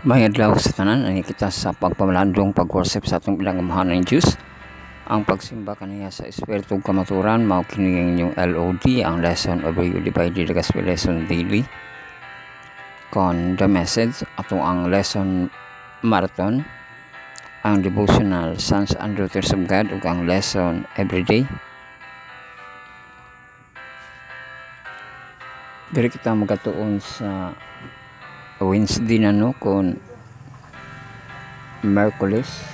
May adlaw sa tanan ani kita sa pagpamalandong pag-worship sa atong pinagamahan ng Diyos. Ang pagsimba kaniya sa Espiritu Kamaturan mao kini ang inyong LOD, ang Lesson of You Divided Gospel Lesson Daily. Kon the message ato ang lesson marathon, ang devotional Sons and Daughters of God ug ang lesson everyday. Diri kita magatuon sa Wednesday na kon Merkulis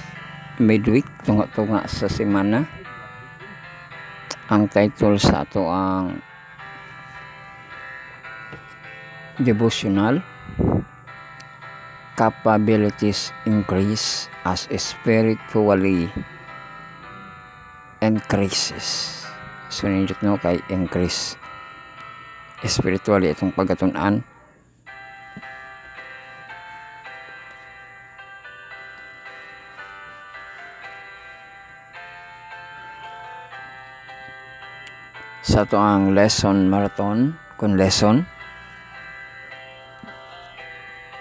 midweek tunga-tunga sa semana. Ang title sa ato ang devotional, Capabilities Increase as Spiritually Increases. So nindot no kay increase spiritually itong pagatunan. Sa ito ang lesson marathon kung lesson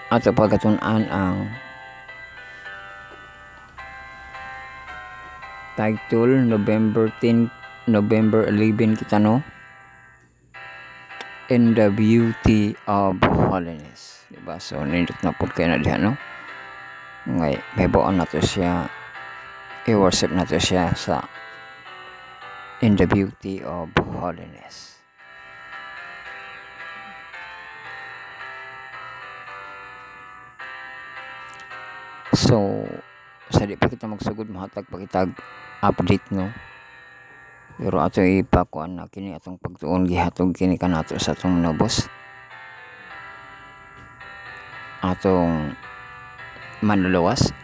at pagkatunan ang title November 11 kita no, In the Beauty of Holiness, diba? So nindot na po kayo na diha no, ngay baybaon na to siya, i-worship na to siya sa In the Beauty of Holiness. So sa di pa kita magsugod mahatag pa kitag update no, pero ato ipakuan na kini atong pagtuon gihatog kini kanato sa atong nabos, atong manluluwas,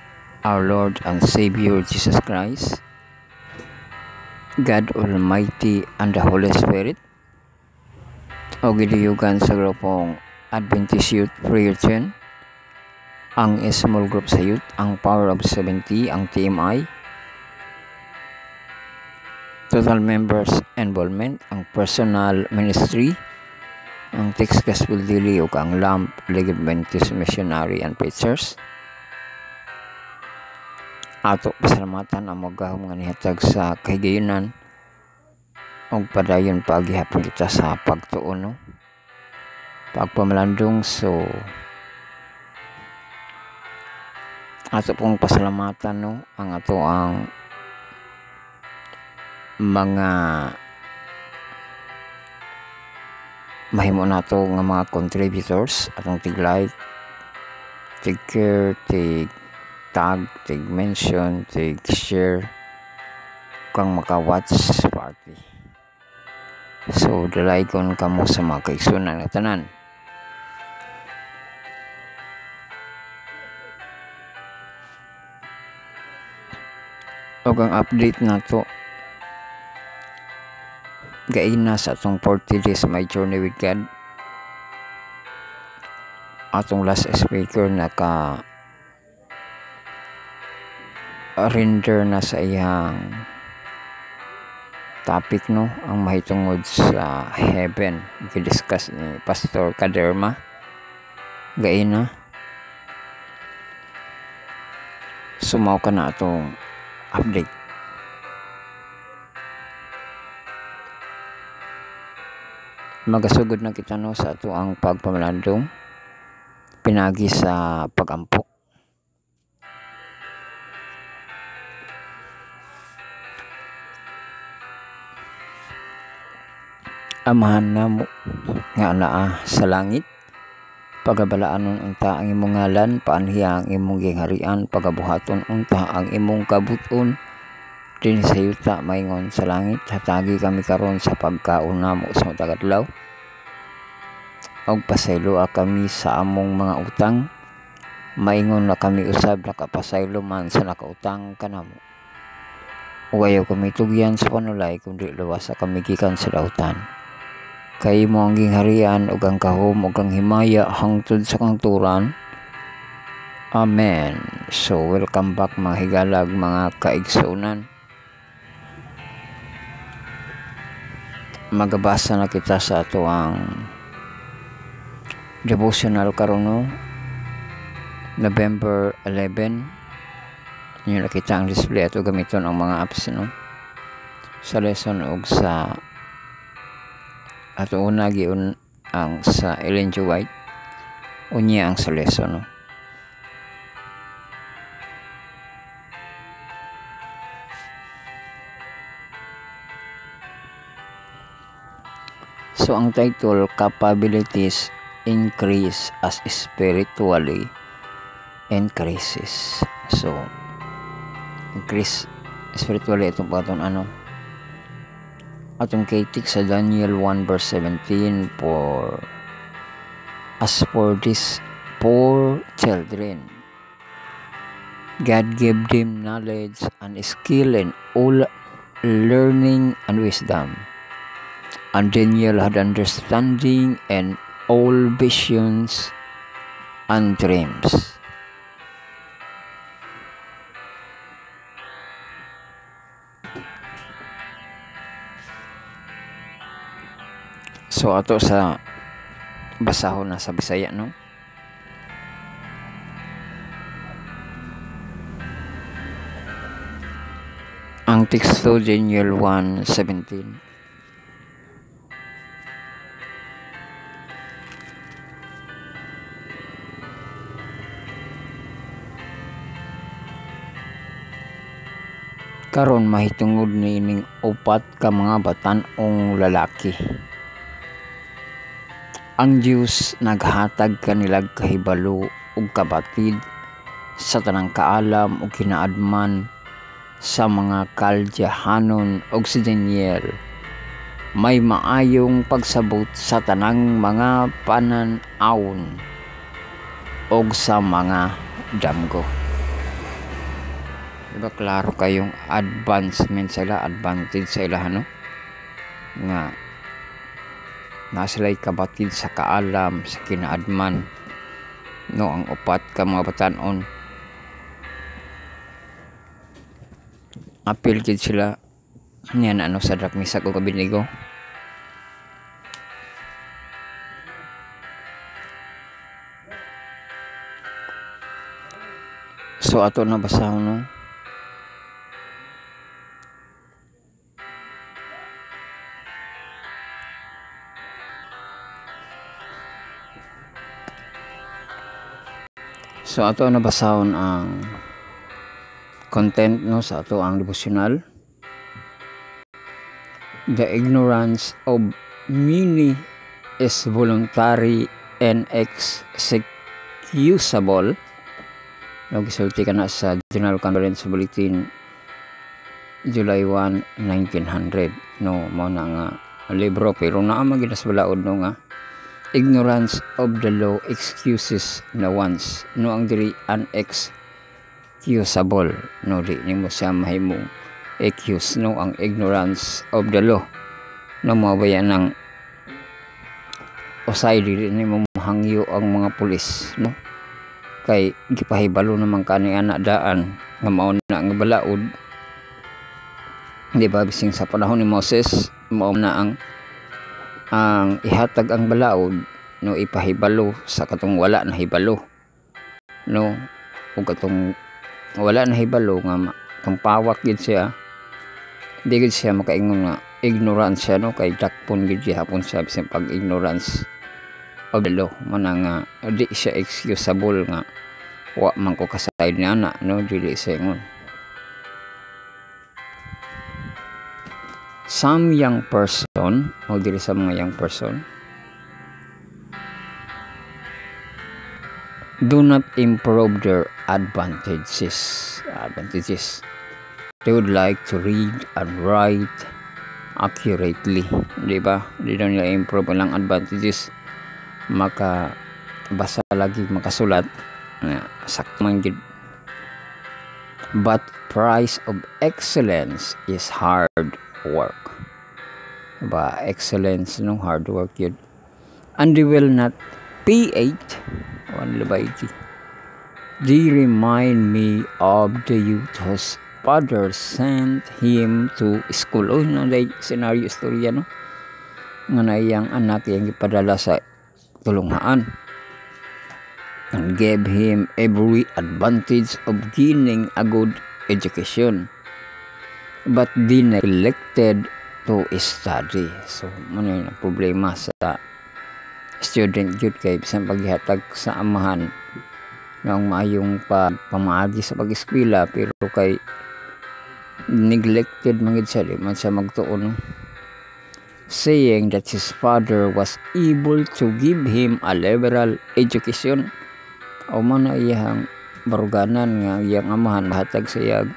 our Lord and Savior Jesus Christ, God Almighty and the Holy Spirit, o gidiyugan sa grupong Adventist Youth Prayer Chain, ang small group sa youth, ang Power of 70, ang TMI, total members involvement, ang personal ministry, ang Text Gospel Daily, o ang LAMP, League of Adventist Missionary and Preachers. Ato pasalamatan ang magahom nga nihatag sa kahigayunan og padayon pagihapon kita sa pagtuon no, pagpamalandong. So ato pong pasalamatan no ang ato ang mga mahimo nato nga mga contributors, atong tig like, tig care, tig tag, tig mention, tig share, kang maka-watch party. So dalaygon kamo sa mga kaigsunan nga tanan. Og ang update nato gaina sa atong 40 days my journey with God. Atong last speaker naka render na sa iyang topic no, ang mahitungod sa heaven, i-discuss ni Pastor Kaderma gaina. Sumaw ka na atong update. Magasugod na kita no sa ato ang pagpamalandong pinagi sa pagampo. Amahan namo nga anaa sa langit, pagabalaanon unta ang imong ngalan, paanhiya ang imong gingharian, pagabuhaton unta ang imong kabuton din sa yuta maingon sa langit. Hatagi kami karon sa pagkaon namo sa matag adlaw, og pasayloa kami sa among mga utang, maingon na kami usab nakapasaylo man sa nakautang kanamo. Ugayaw kami tugyan sa panulay kundi luwas sa kami gikan sa dautan. Kay mo ang gingharian ug ang kahom ug ang himaya hangtod sa kangturan. Amen. So welcome back mga higalag, mga kaigsunan. Magabasa na kita sa ato ang devotional karon no, November 11 yung nakita ang display ato gamiton ang mga apps no sa lesson og sa ato una giun ang sa Ellen G. White unya ang sa lesson no. So ang title, capabilities increase as spiritually increases. So increase spiritually itong patong atong kitik sa Daniel 1 verse 17 as for these poor children God gave them knowledge and skill in all learning and wisdom. And Daniel had understanding and all visions and dreams. So ato sa basahon na sa Bisaya no. Ang teksto Daniel 1:17. Karon mahitungod ni ining upat ka mga batan-ong lalaki. Ang Diyos naghatag kanilag kahibalo ug kabatid sa tanang kaalam ug kinaadman sa mga Kaldiahanon ug si Daniel. May maayong pagsabot sa tanang mga panan-awon ug sa mga damgo. Diba klaro kayong advancement sila, advantage sa ila no? Nga na sila'y kabatid sa kaalam, sa kinaadman no ang upat ka mga batanon. Apil gid sila niyan sa Dakmisa ug Abednego. So ato na basahon no. So ato nabasahon ang content no sa ato ang devotional. The ignorance of many is voluntary and excusable. Gisulti ka na sa General Conference Bulletin July 1, 1900 no mo na nga libro pero naa maginas balaod no nga ignorance of the law excuses na once no ang diri unexcusable no di nimo siya mahimong excuse no ang ignorance of the law no mabayan ng usay dili nimo mahangyo ang mga pulis no kay gipahibalo naman kani anak daan nga mao na nga balaod di ba bising sa panahon ni Moses mao na ang ihatag ang balaod no ipahibalo sa katong wala na hibalo no ug katong wala na hibalo nga kung pawak gid siya di gid siya makaingon nga ignorance siya no kay dakpon gid hapon siya bisan pag ignorance of the law man nga di siya excusable nga wa man ko kasay ni ana no dili siya ingon. Some young person o dili sa mga young person do not improve their advantages. They would like to read and write accurately, di ba? Di daw nila improve ang advantages, maka basa lagi makasulat sakto man gid. But price of excellence is hard work. Ba excellence no hard work yun. And they will not pay 8 on labayti. They remind me of the youth whose father sent him to school. Oh, no, scenario istorya no nga na iyang anak yang ipadala sa tulunghaan and gave him every advantage of gaining a good education, but they neglected to study. So muna yung problema sa student yun kay bisan paghihatag sa amahan ng maayong pamaagi sa pag-eskwela, pero kay neglected mangid siya, di man siya magtuon, saying that his father was able to give him a liberal education. O man na iyang baruganan nga iyang amahan mahatag sa iyang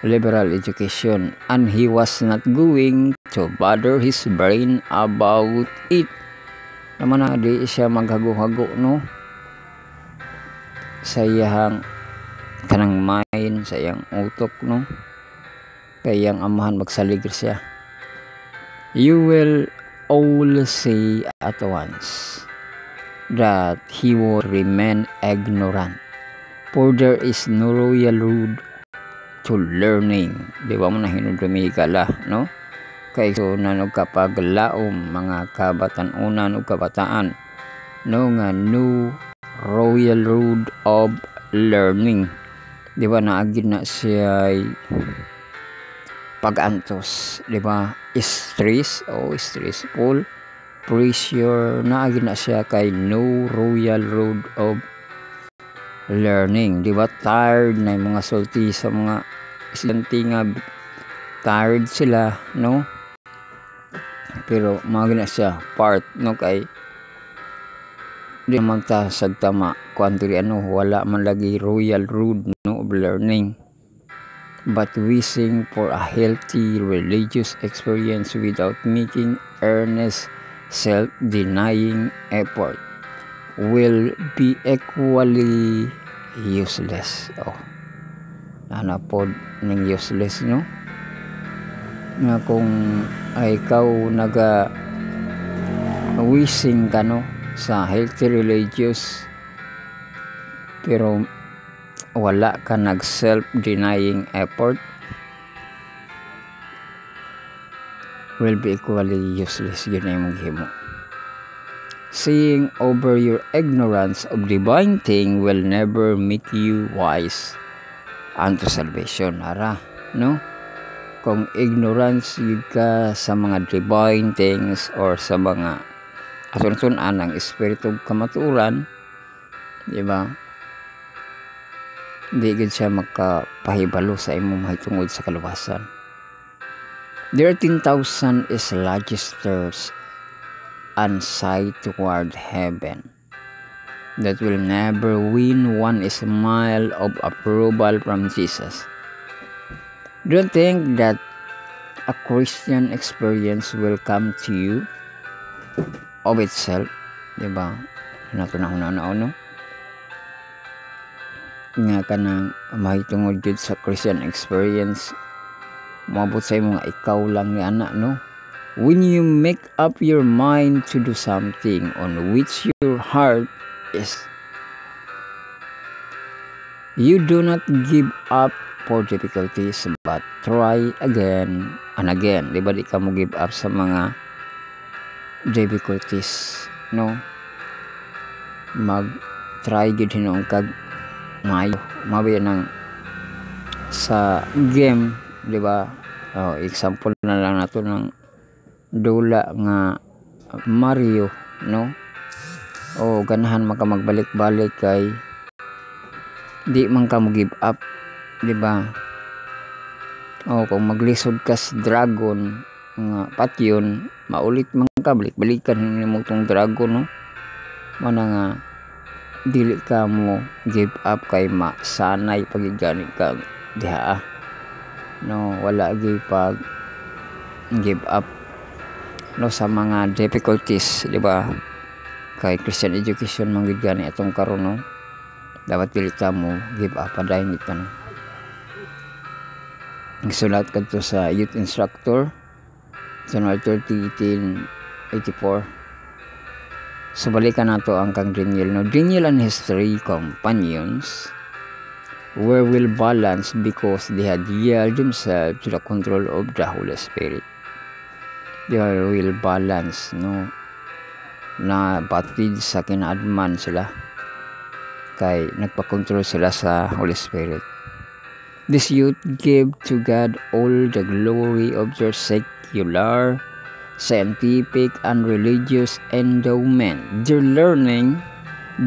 liberal education, and he was not going to bother his brain about it. Naman na di siya maghago-hago no sa iyang kanang mind, sa iyang utok no, kay iyang amahan magsalig siya. You will all say at once that he will remain ignorant, for there is no royal road to learning. Di ba mo na hinudumi ka no? Kay so nanog kapag laom mga kabatan-unan o kabataan no nga no royal road of learning. Di ba naagid na siya pag-antos, di ba? Stress o stressful, pressure, naagid na siya kay no royal road of learning. Di ba? Tired na yung mga sulti sa mga estudyante nga, tired sila, no? Pero maagid na siya part, no? Kay di man ta sagtama kuantri ano, wala man lagi royal road no of learning, but wishing for a healthy religious experience without making earnest self-denying effort will be equally useless. Nanapod ng useless no, nga kung ay ikaw naga wishing ka no sa healthy religious pero wala ka nag self-denying effort, will be equally useless. Yun na yung maghimo. Saying over your ignorance of divine thing will never make you wise unto salvation. Ara, no? Kung ignorance yun ka sa mga divine things or sa mga asun-sunan ng espiritu kamaturan, di ba? Di gid siya makapahibalo sa imong mahitungod sa kaluwasan. There are 10,000 legislators and sight toward heaven that will never win one smile of approval from Jesus. Don't think that a Christian experience will come to you of itself, di ba? Nato na no? Nga ka nang mahitungod jud sa Christian experience, maabot sa mga ikaw lang ni anak no. When you make up your mind to do something on which your heart is, you do not give up for difficulties but try again and again. Di ba di ka mo give up sa mga difficulties no, mag try gid hinuon kag mayo mabiya ng sa game, di ba? Example na lang nato ng dula nga Mario no, ganahan maka magbalik-balik kay di man ka mo give up, di ba? Kung maglisod ka sa dragon nga patyon, maulit man ka balik-balikan nimo tong dragon no, mana nga dili ka mo give up kay masanay pagigani ka diha no, wala gyud pag give up no sa mga difficulties, di ba? Kay Christian education man gyud gani atong karon no, dapat dili ka mo give up padayon ito no. Nagsulat kadto sa Youth Instructor January 30, 1884. So balikan nato ang kang Daniel no. Daniel and his 3 companions were well balanced because they had yielded themselves to the control of the Holy Spirit. They are well balanced no, na batid sa kinaadman sila kay nagpakontrol sila sa Holy Spirit. This youth gave to God all the glory of their secular, scientific, and religious endowment. Their learning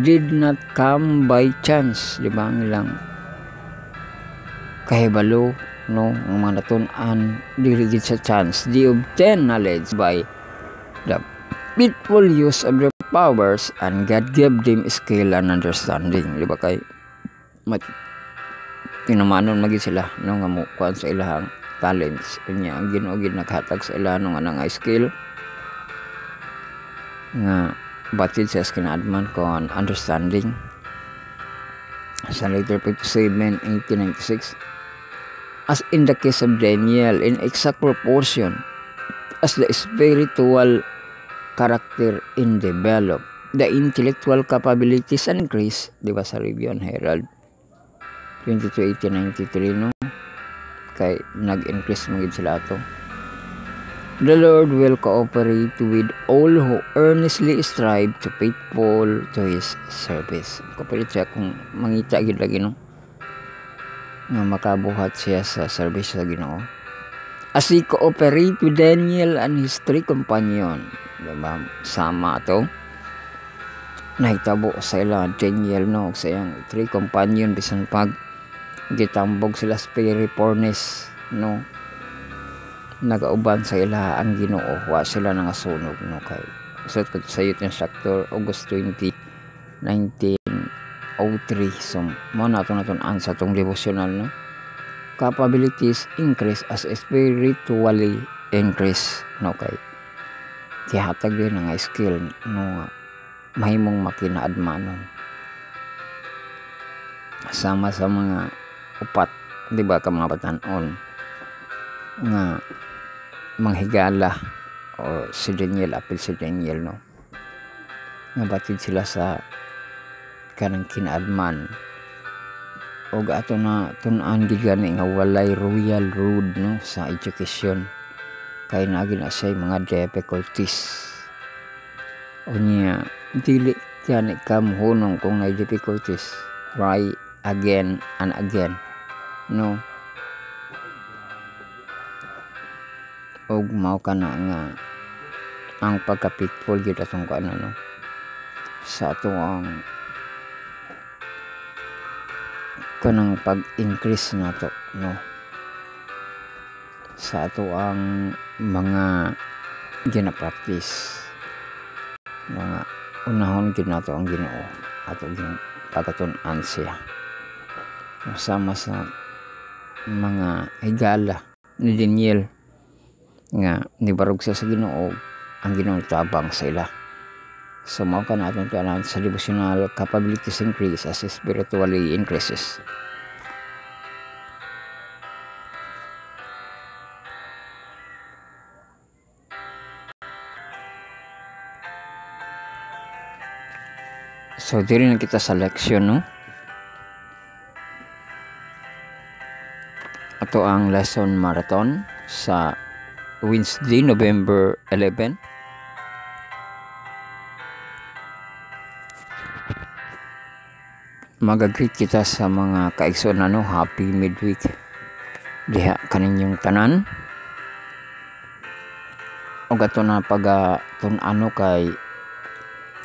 did not come by chance, di ba? Ang ilang kahibalo, no, ang mga natun-an dili gid sa chance. They obtain knowledge by the faithful use of their powers, and God gave them skill and understanding, di ba? Kay tinamanon magi sila no nga mo kuan sa ilahang talents unya ang Ginoo gid naghatag sa ila nga skill nga batid sa kinaadman kon understanding. Sa later 57, 1896, as in the case of Daniel, in exact proportion as the spiritual character in develop, the intellectual capabilities increase, di ba sa Review and Herald 22/1893, no? Kay nag-increase magid sila ato. The Lord will cooperate with all who earnestly strive to faithful to His service. Kapalit siya kung mangita gid lagi, no? Nga makabuhat siya sa service sa Ginoo. As he cooperate with Daniel and his 3 companion, diba? Sama to. Nahitabo sa ila Daniel, no? Sa iyang 3 companion bisan pag gitambog sila sa fiery furnace, no? Nagauban sa ila ang Ginoo, wa sila nangasunog, no? Kay so sa Youth Instructor August 20, 1903. So mo naton sa tong devotional, no? Capabilities increase as spiritually increase, no? Kay tihatag din nga skill, no, mahimong makinaadmanon sama sa mga upat, di ba, ka mga batan-on nga manghigala o si Daniel, apil si Daniel, no, nga batid sila sa kanang kinaadman o ato na tun-an gid gani nga walay royal road, no, sa education kay nagi na siya mga difficulties o niya dili gani kamuhunong kung na difficulties, try again and again, no, og mao kana nga ang pagka-faithful gid atong kuan, no, sa atong kanang pag-increase nato, no, sa ato ang mga gina-practice, no, nga unahon gid nato ang Ginoo ato gin pagkatun-an siya sama sa mga higala ni Daniel nga nibarog siya sa Ginoo, ang Ginoo tabang sa ila. So mao ka natin tanan sa devotional capabilities increase as spiritually increases. So diri na kita sa leksyon, no, ato ang lesson marathon sa Wednesday, November 11. Mag-greet kita sa mga kaigsoon, no, happy midweek diha kaninyong tanan og ato na pag-tun-ano kay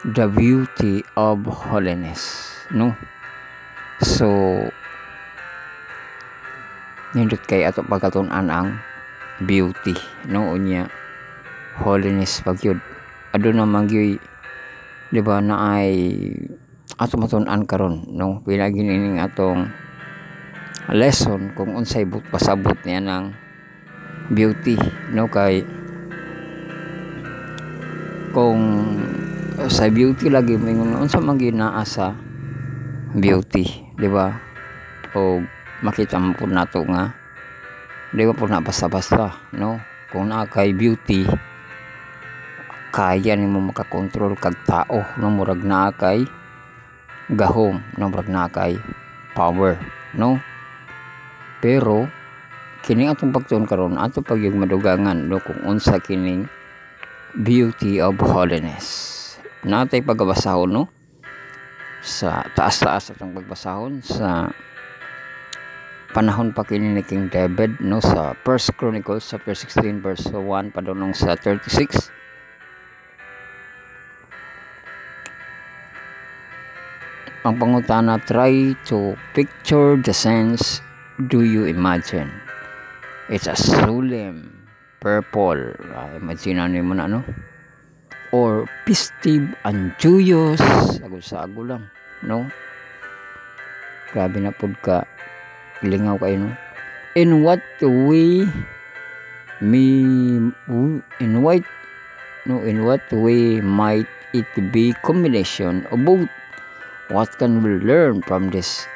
the beauty of holiness, no. So nindot kay ato pagkatun-an ang beauty, no, unya holiness pagyud aduna man gyud, di ba, na ay ato matun-an karon, no, pinagi ning atong lesson kung unsay pasabot niya ng beauty, no, kay kung sa beauty lagi mingon unsa man ginaa sa beauty, di ba, o makita mo po nato nga di ba po na basta-basta, no, kung naa kay beauty kaya nimo makakontrol kag tao, no, murag naa kay gahom, no, murag naa kay power, no. Pero kini atong pagtuon karon ato pagyug madugangan, no, kung unsa kining beauty of holiness. Natay pagbasahon, no, sa taas-taas atong pagbasahon sa panahon pa kini ni King David, no, sa 1 Chronicles chapter 16 verse 1 padulong sa 36. Ang pangutana, try to picture the sense. Do you imagine? It's a solemn purple. Imagine mo na, no? Or festive and joyous. Sago lang, no? Grabe na pod ka. Lingaw kayo, no? In what way might it be combination of both? What can we learn from this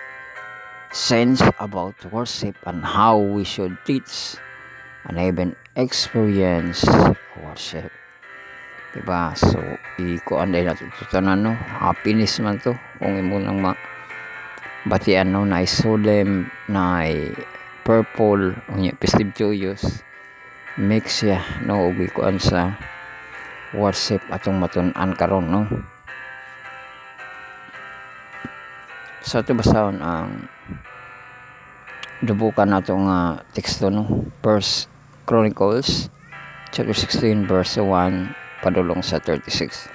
sense about worship and how we should teach and even experience worship? Diba? So, ikuan dahil natututanan, no? Happiness man to. Kung imo nang batian, no? Na solemn, na purple, festive joyous. Mix siya, no? Ug ikuan sa worship atong matun-an karon, no? So, ito basahon ang dubukan nato nga teksto, no? 1 Chronicles chapter 16 verse 1 padulong sa 36.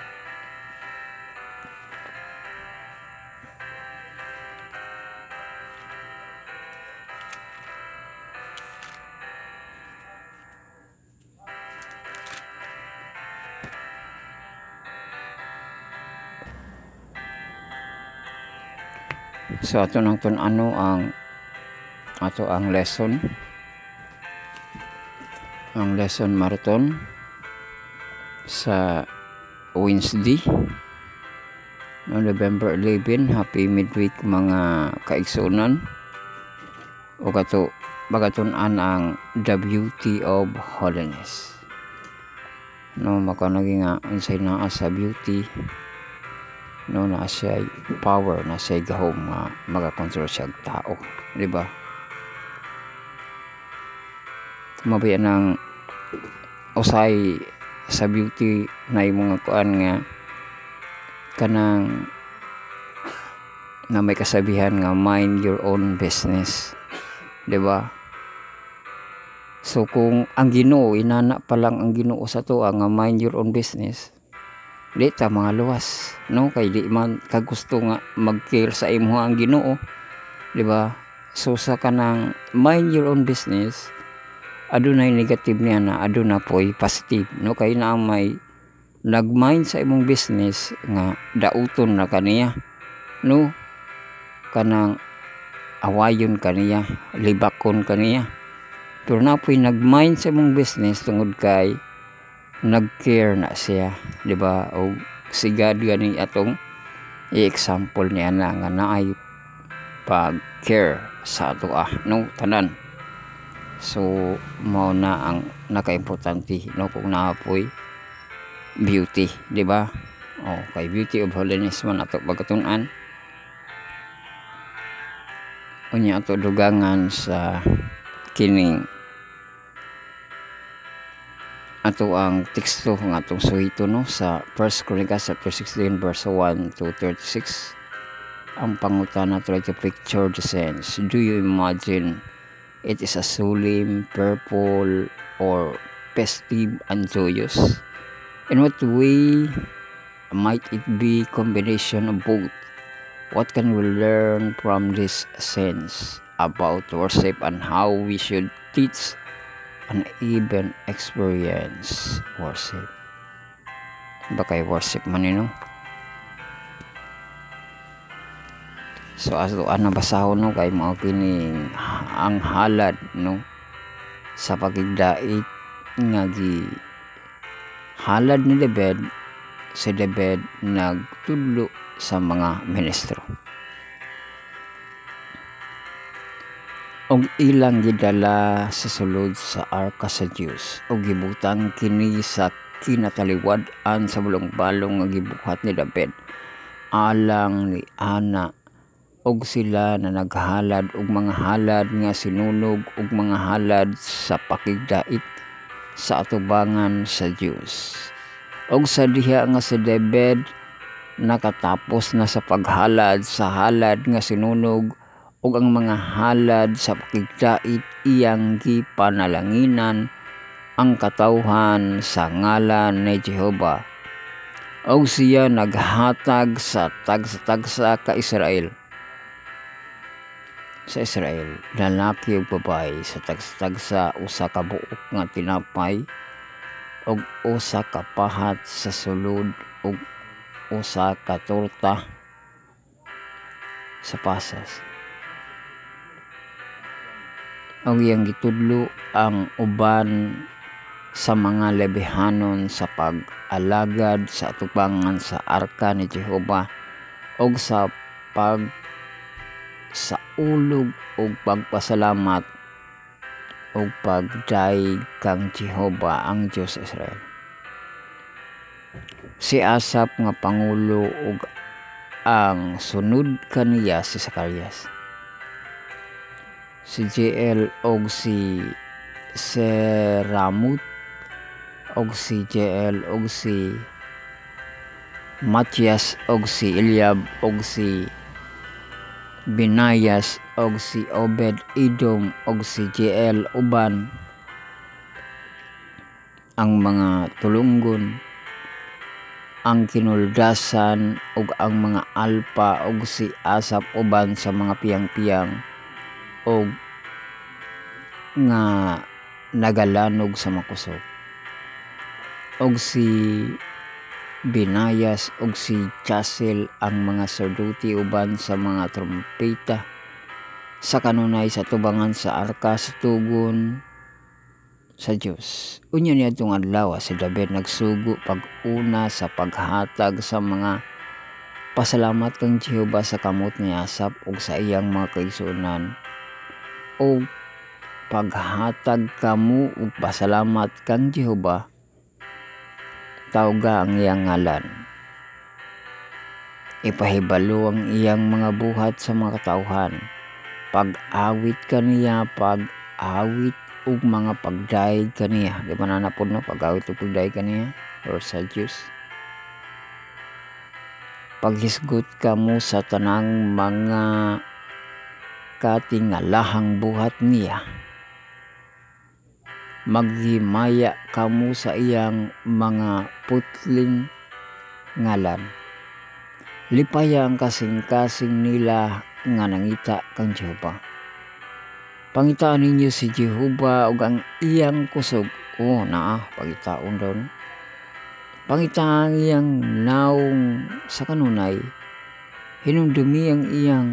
So ato nang tun-ano ang lesson marathon sa Wednesday, no, November 11. Happy midweek mga kaigsunan. O kato bagatun-an ang the beauty of holiness, no? Makanagi nga unsay naa sa beauty, no, na siya power, na siya gahom nga magakontrol siya tao, di ba? Mabayan ng usay sa beauty na yung mga kuan nga kanang na may kasabihan nga mind your own business, di ba? So kung ang Ginoo, inana pa lang ang Ginoo sa tuwa nga mind your own business, di ta mga luwas, no? Kay di man kagusto nga mag-care sa imo ang Ginoo, di ba? So sa kanang mind your own business, adunay negative niya na aduna po'y positive, no? Kay na may nag-mind sa imong business nga dauton na kaniya, no? Kanang awayon kaniya, libakon kaniya. Pero na po'y nag-mind sa imong business tungod kay nag-care na siya, di ba? O sigad gani atong i-example niya na nga naay pag-care sa ato, no, tanan. So mao na ang naka-importante, no, kung naapoy beauty, di ba? Kay beauty of holiness man ato pagkatun-an. Unya ato dugangan sa kining ato ang teksto ng atong suhito, no, sa 1 Chronicles chapter 16 verse 1 to 36. Ang pangutana, try to picture the sense. Do you imagine it is a solemn, purple, or festive and joyous? In what way might it be combination of both? What can we learn from this sense about worship and how we should teach and even experience worship? Bakay worship man, no? So ato basahon, no, kay mao kining ang halad, no, sa pagigdait nga gi halad ni David, si David nagtudlo sa mga ministro og ilang gidala sa sulod sa arka sa Diyos og gibutang kini sa kinataliwad-an sa bulong-balong nga gibuhat ni David alang ni Ana, og sila na naghalad og mga halad nga sinunog og mga halad sa pakigdait sa atubangan sa Diyos. Og sa diha nga si David nakatapos na sa paghalad sa halad nga sinunog ug ang mga halad sa pakigdait iyang gipanalanginan ang katawhan sa ngalan ni Jehova. Og siya naghatag sa tagsa-tagsa ka Israel. Sa Israel, lalaki ug babae sa tagsa-tagsa usa ka buok nga tinapay og usa ka pahat sa sulod ug usa ka torta sa pasas. Og iyang gitudlo ang uban sa mga lebihanon sa pag-alagad sa atubangan sa arka ni Jehova og sa ulog ug pagpasalamat ug pagdaig kang Jehova ang Dios sa Israel. Si Asap nga pangulo ug ang sunod kaniya si Zacarias, si Jeiel og si Seramut og si Jeiel og si Matias og si Eliab og si Binayas og si Obed Edom og si Jeiel uban ang mga tulunggon, ang kinuldasan ug ang mga alpa og si Asap uban sa mga piyang-piyang og nga nagalanog sa makusog, og si Binayas og si Chasel ang mga sarduti uban sa mga trompeta sa kanunay sa tubangan sa arka sa tugon sa Dios. Unya niadtong adlaw si David nagsugo pag-una sa paghatag sa mga pasalamat kang Jehova sa kamot ni Asap ug sa iyang mga kaigsuonan, o paghatag kamo ug pasalamat kang Jehova tawga ang iyang ngalan. Ipahibalo ang iyang mga buhat sa mga katawhan. Pag-awit kaniya, pag-awit ug mga pagdaig kaniya. Di ba nanapod no? Pag-awit ug pagdaig kaniya or sa Diyos. Paghisgot kamo sa tanang mga katingalahang buhat niya. Maghimaya kamo sa iyang mga putling ngalan. Lipaya ang kasing-kasing nila nga nangita kang Jehova. Pangitaan ninyo si Jehova ug ang iyang kusog. Pangitaon daw. Pangitaan ang iyang naong sa kanunay. Hinumdumi ang iyang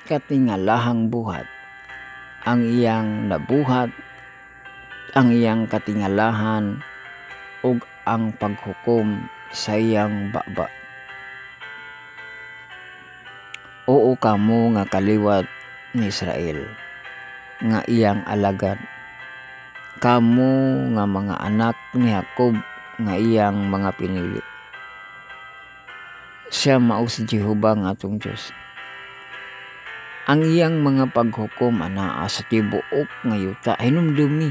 katingalahang buhat. Ang iyang nabuhat, ang iyang katingalahan ug ang paghukom sa iyang baba. Oo kamo nga kaliwat ni Israel nga iyang alagad, kamo nga mga anak ni Jacob nga iyang mga pinili. Siya mao si Jehova nga atong Dios. Ang iyang mga paghukom anaa sa tibuok nga yuta, hinumdumi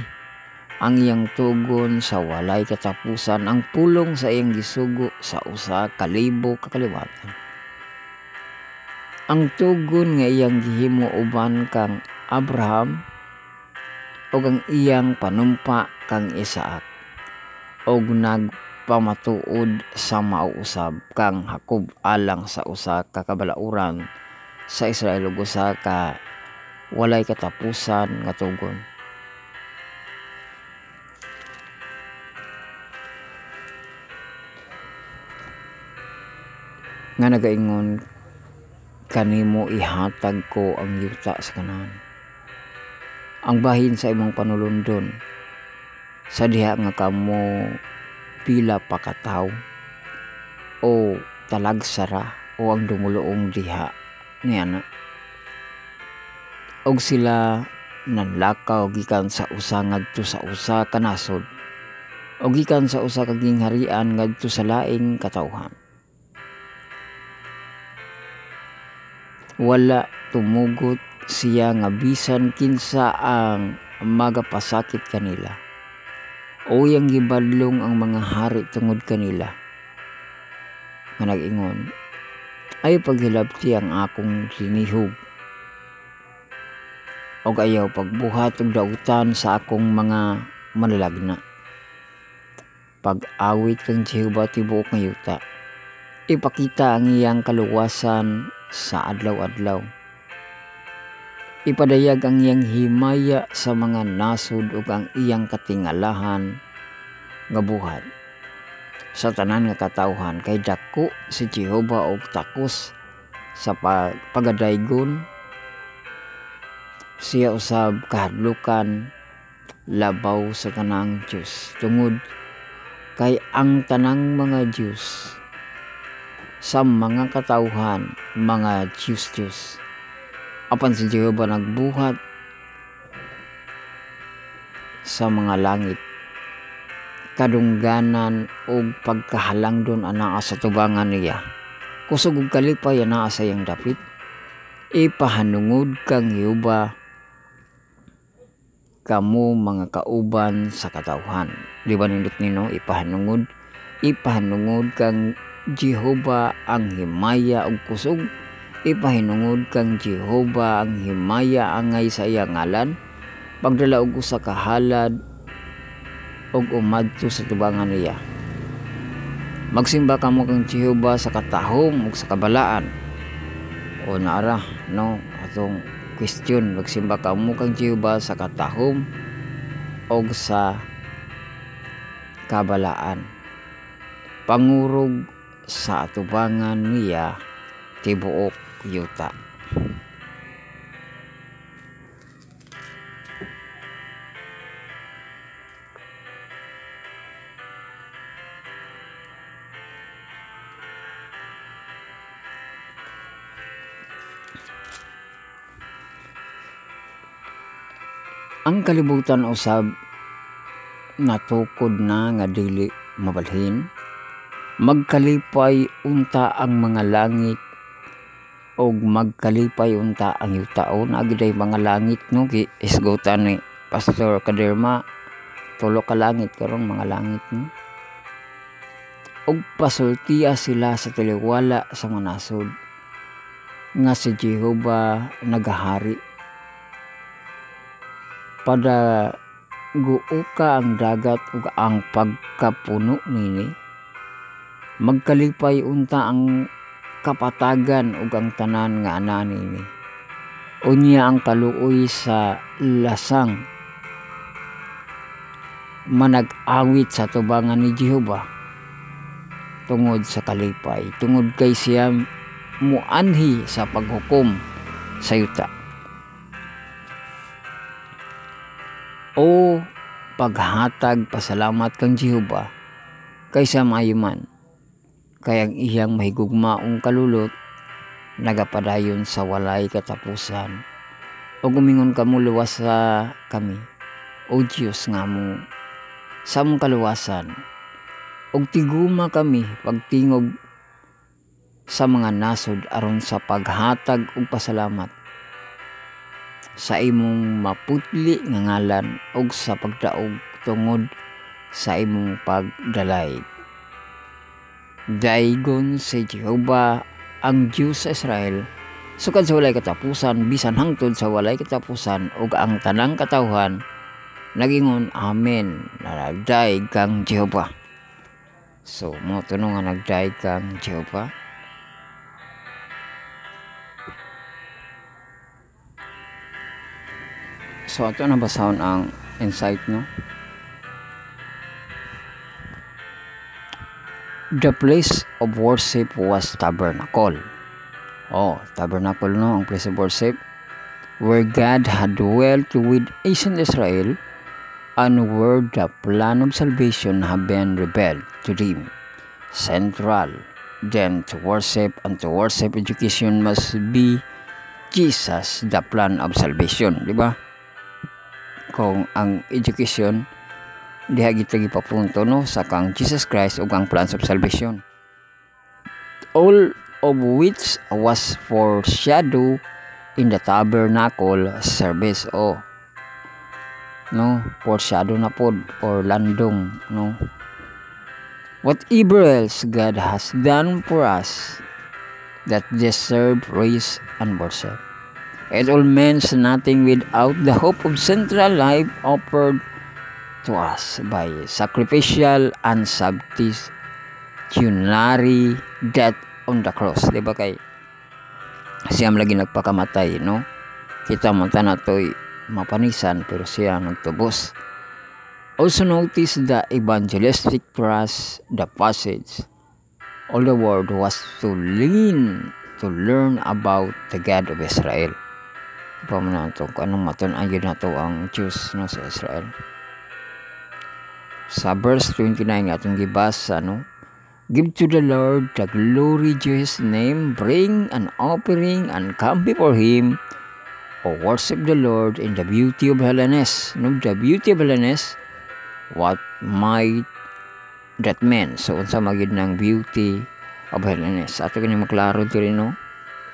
ang iyang tugon sa walay katapusan, ang pulong sa iyang gisugo sa usa ka libo ka kaliwatan. Ang tugon nga iyang gihimo uban kang Abraham ug ang iyang panumpa kang Isaac, ug nagpamatuod sa mauusab kang Jacob alang sa usa ka kabalauran sa Israel ug usa ka walay katapusan nga tugon. Nga nagaingon, kanimo ihatag ko ang yuta sa kanan, ang bahin sa imong panulundon, sa diha nga kamo pila pa ka tawo o talagsara o ang dumuluong diha niana. Og sila nanlakaw gikan sa usa ngadto sa usa ka nasod, o gikan sa usa ka gingharian ngadto sa laing katawhan. Wala tumugot siya nga bisan kinsa ang magapasakit kanila, o yang gibadlong ang mga hari tungod kanila. nga nag-ingon, ay paghilabti ang akong linihog og ayaw pagbuhat og dautan sa akong mga manlalagna. Pag-awit kang Jehova tibuok nga yuta, ipakita ang iyang kaluwasan sa adlaw-adlaw. Ipadayag ang iyang himaya sa mga nasod ug ang iyang katingalahan nga buhat. Sa tanan nga katawhan kay dako si Jehova og takos sa pagadaygon. Siya usab kahadlukan labaw sa tanang Dios, tungod kay ang tanang mga Diyos sa mga katawhan, mga Diyos. Apan si Jehova nagbuhat sa mga langit, kadungganan o pagkahalangdon anaa sa tubangan niya. Kusog og kalipay anaa sa iyang dapit, ipahanungod kang Jehova kamo mga kauban sa katawhan. Di ba nindot nino, ipahanungod kang Jehova ang himaya ug kusog, ipahinungod kang Jehova ang himaya angay sa iyang ngalan, pagdala og usa ka halad ug umadto sa tubangan niya. Magsimba kamo kang Jehova sa katahom ug sa kabalaan. O naara no atong question, magsimba kamo kang Jehova sa katahom ug sa kabalaan. Pangurog sa atubangan niya tibuok yuta. Ang kalibutan usab natukod na nga dili mabalhin. Magkalipay unta ang mga langit og magkalipay unta ang yutaon. Agiday mga langit no, isgutan ni Pastor Kaderma, tulo ka langit karon mga langit no. Og pasultiya sila sa taliwala sa mga nasod nga si Jehova nagahari. Pada guuka ang dagat ug ang pagkapuno nini, magkalipay unta ang kapatagan ug ang tanan nga ana nini. Unya ang kaluoy sa lasang manag-awit sa tubangan ni Jehova tungod sa kalipay, tungod kay siya muanhi sa paghukom sa yuta. O paghatag pasalamat kang Jehova kaysa mayuman, kay ang iyang mahigugmaong kalulot nagapadayon sa walay katapusan. O gumingon kamo luwas sa kami, O Diyos nga mo sa mong kaluwasan, og tiguma kami pagtingog sa mga nasod aron sa paghatag og pasalamat sa imong maputli nga ngalan og sa pagdaog tungod sa imong pagdalay. Daigon si Jehova ang Diyos sa Israel, sukad sa walay katapusan, bisan hangtod sa walay katapusan, ug ang tanang katawhan nagingon amen. Nagdaig kang Jehova. So mo tuno nga nagdaig kang Jehova. So ato na basahon ang insight no. The place of worship was tabernacle. Tabernacle no, ang place of worship where God had dwelt with ancient Israel and where the plan of salvation had been revealed to them. Central then to worship and to worship education must be Jesus, the plan of salvation, di ba? Kung ang education diha kita gipapunto no sa kang Jesus Christ ug ang plans of salvation, all of which was foreshadow in the tabernacle service. No, foreshadow na pod or landong no whatever else God has done for us that deserve praise and worship. It all means nothing without the hope of central life offered to us by sacrificial and substitutionary death on the cross. Di ba kay siyam lagi nagpakamatay, no? Kita mo na to'y mapanisan pero siya nagtubos. Also notice the evangelistic thrust the passage. All the world was to learn about the God of Israel. Ipa mo na ito, kung anong matunayan na ito ang Diyos, no, sa Israel. Sa verse 29 atong gibasa, no? Give to the Lord the glory to His name, bring an offering and come before Him, or worship the Lord in the beauty of holiness. No, the beauty of holiness, what might that mean? So, unsa magid ng beauty of holiness? Ato kani maklaro diri, no?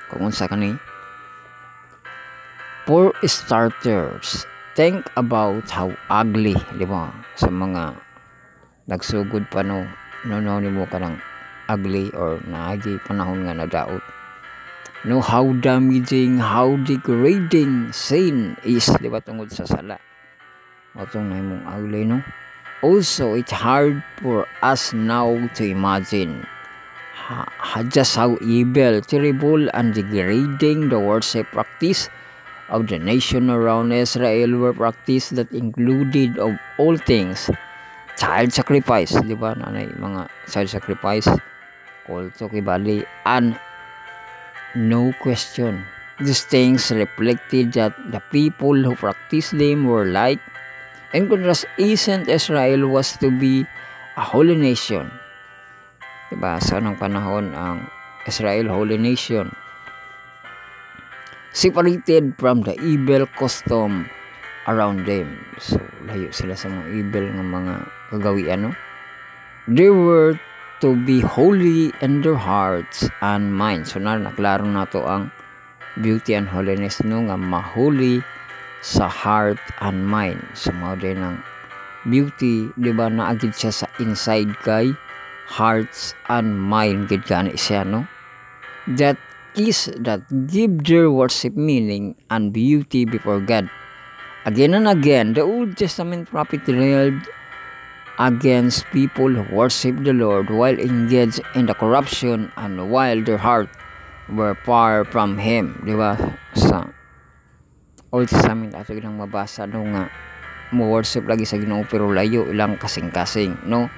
Kung unsa kani. For starters, think about how ugly, di ba? Sa mga nagsugod pa, no ni mo ka ng ugly or naagi panahon nga nadaot. No, how damaging, how degrading sin is, di ba, tungod sa sala. Atong nahimong ugly, no? Also, it's hard for us now to imagine just how evil, terrible, and degrading the worship practice of the nation around Israel were practiced that included of all things child sacrifice, di ba? Nanay mga child sacrifice, kulto kibali, and no question, these things reflected that the people who practiced them were like. In contrast, ancient Israel was to be a holy nation. Diba? Sa anong panahon ang Israel holy nation, separated from the evil custom around them. So, layo sila sa mga evil ng mga kagawian, no? They were to be holy in their hearts and minds. So, naklaro na to ang beauty and holiness, no? Nga mahuli sa heart and mind. So, mga din ang beauty, di ba, naagid siya sa inside kay hearts and mind, gid gani siya, no? That give their worship meaning and beauty before God. Again and again, the Old Testament prophet railed against people who worship the Lord while engaged in the corruption and while their heart were far from Him. Di ba? Sa Old Testament, ato ginang mabasa, no, nga mo-worship lagi sa Ginoo pero layo ilang kasing-kasing, no?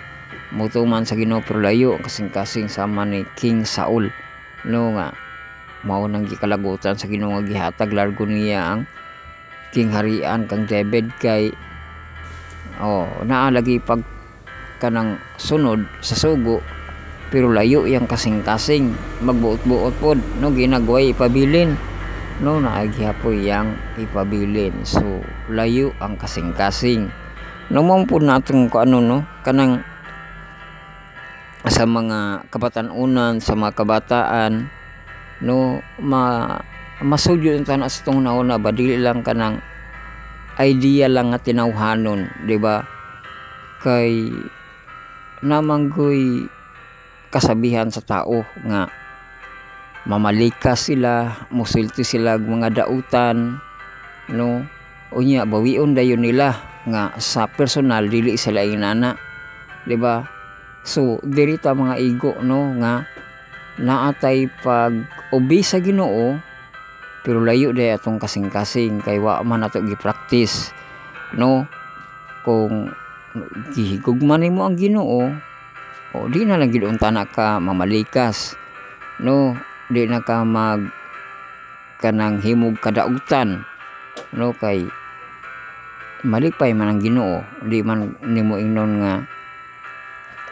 Mutuman sa Ginoo pero layo ang kasing-kasing sama ni King Saul, no, nga mao nang gikalagutan sa Ginoo nga gihatag largo niya ang king harian kang David kay naalagi pag kanang sunod sa sugo pero layo yang kasing-kasing magbuot-buot pod, no, ginagway ipabilin, no, naagihapoy yang ipabilin. So layo ang kasing-kasing, no, mo po natong ano, no, kanang sa mga kabatanunan, sa mga kabataan, no, masudyo yung tanan sa itong nauna ba, dili lang ka ng idea lang nga tinawhanon, di ba? Kay namanggoy kasabihan sa tao nga mamalikas sila, musulti sila mga dautan, no, unya bawion dayon nila nga sa personal dili sila inana, di ba? So diri ta mga igo, no, nga naatay pag obi sa Ginoo pero layo day atong kasing-kasing kay wa man nato gi-practice, no? Kung gihigugman nimo ang Ginoo, o di na lang gid unta na ka mamalikas, no, di na ka mag kanang himog kadautan, no, kay malipay man ang Ginoo, di man nimo ingnon nga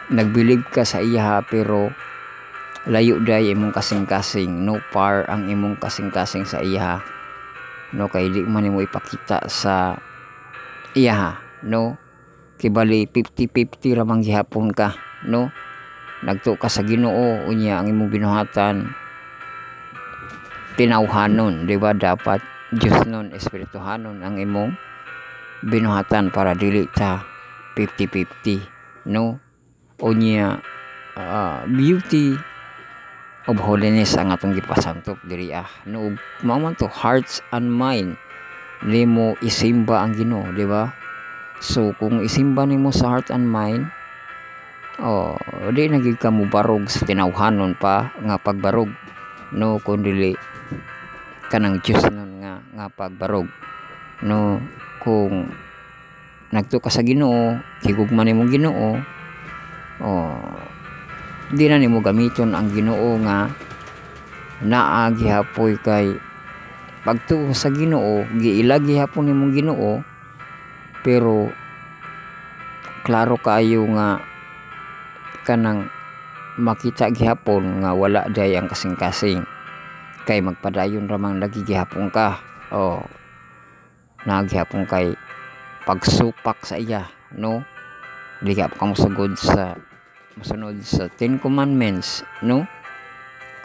nagbilib ka sa iya pero layo day imong kasing-kasing, no, par ang imong kasing-kasing sa iya, no, kay di man nimo ipakita sa iya, no, kibali 50-50 ra man gihapon ka, no, nagtuo ka sa Ginoo unya ang imong binuhatan tinawhanon, di ba? Dapat Diyos nun, espirituhanon ang imong binuhatan para dili ta 50-50, no. o niya beauty of holiness ang atong gipasantop diri no mao man to hearts and mind nimo isimba ang Ginoo, di ba? So kung isimba nimo sa heart and mind, di na gid ka mo barog sa tinawhanon pa nga pagbarog, no, kundi kanang Diyos nun nga pagbarog, no. Kung nagto ka sa Ginoo, higugman nimo Ginoo, di na nimo gamiton ang Ginoo nga naa gihapoy kay pagtuo sa Ginoo, giilagi hapon nimo Ginoo, pero klaro kayo nga kanang makita gihapon nga wala day ang kasing-kasing kay magpadayon ramang lagi gihapon ka, naghapon kay pagsupak sa iya, no, di ka pa masunod sa 10 commandments, no,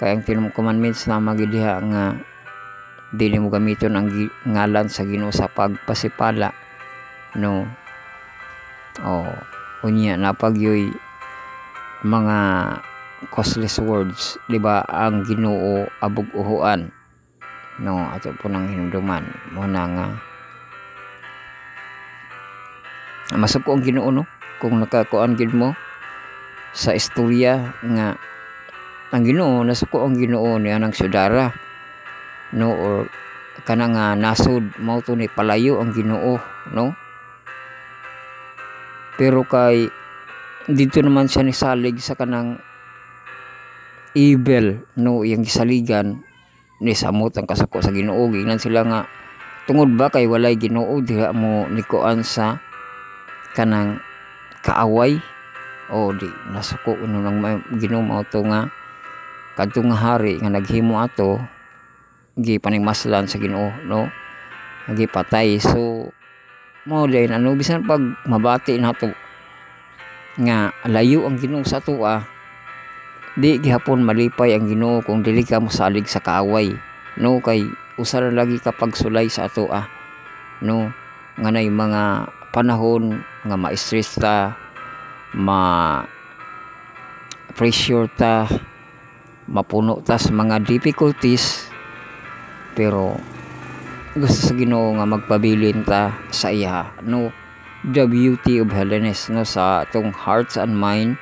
kay ang 10 commandments na magidiha nga dili mo gamiton ang ngalan sa Ginoo sa pagpasipala, no. Unya napagyoy mga costless words, di ba, ang Ginoo abog uhuan, no, ato po nang hinumduman mo na nga masuko ang Ginoo, no, kung nakakuan gid mo sa istorya nga ang Ginoo, nasuko ang Ginoo niya ng syudara, no, or kana nga nasud mao to ni palayo ang Ginoo, no, pero kay dito naman siya nisalig sa kanang evil, no, iyang gisaligan ni samot ang kasuko sa Ginoo. Gingnan sila nga tungod ba kay walay Ginoo diha mo nikuan sa kanang kaaway, di nasuko no nang Ginoo mao to nga kadtong hari nga naghimo ato gipaningmaslan sa Ginoo, no, gipatay. So mao din bisan pag mabati nato nga layo ang Ginoo sa atoa, di gihapon malipay ang Ginoo kung dili ka mosalig sa kaaway, no, kay usa ra lagi kapag sulay sa atoa, no, nga nay mga panahon nga ma-stress ta, pressure ta, mapuno ta sa mga difficulties, pero gusto sa Ginoo nga magpabilin ta sa iya, no, the beauty of holiness, no, sa atong hearts and mind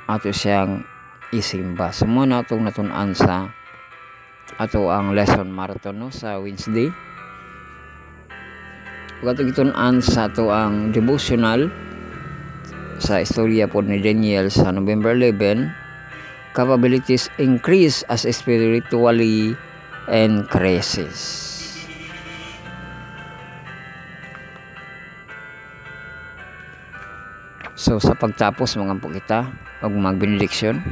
ato siyang isimba. Sumo na atong natun-an sa ato ang lesson marathon, no, sa Wednesday. Ug ato gitun-an sa ato ang devotional sa istorya po ni Daniel sa November 11, capabilities increase as spiritually increases. So sa pagtapos mga po kita pag magbenediksyon.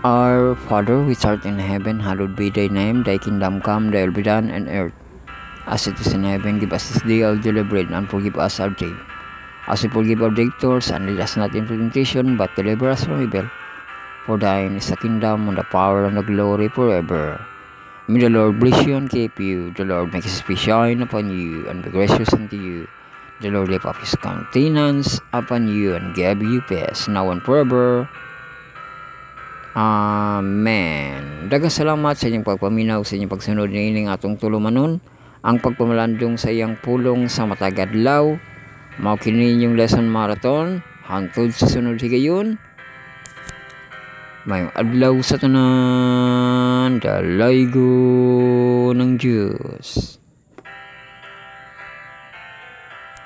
Our Father which art in heaven, hallowed be thy name. Thy kingdom come, thy will be done on earth as it is in heaven. Give us this day our daily bread, and forgive us our debt, as we forgive our debtors, and lead us not into temptation, but deliver us from evil. For thine is the kingdom, and the power, and the glory forever. May the Lord bless you and keep you. The Lord make his face shine upon you and be gracious unto you. The Lord lift up his countenance upon you and give you peace, now and forever. Amen. Daghang salamat sa inyong pagpaminaw, sa inyong pagsunod niining atong tulumanon, ang pagpamalandong sa iyang pulong sa matag adlaw. Mao kini inyong lesson marathon hangtod sa sunod higayon. Mayong adlaw sa tanan, dalaygo ng Diyos.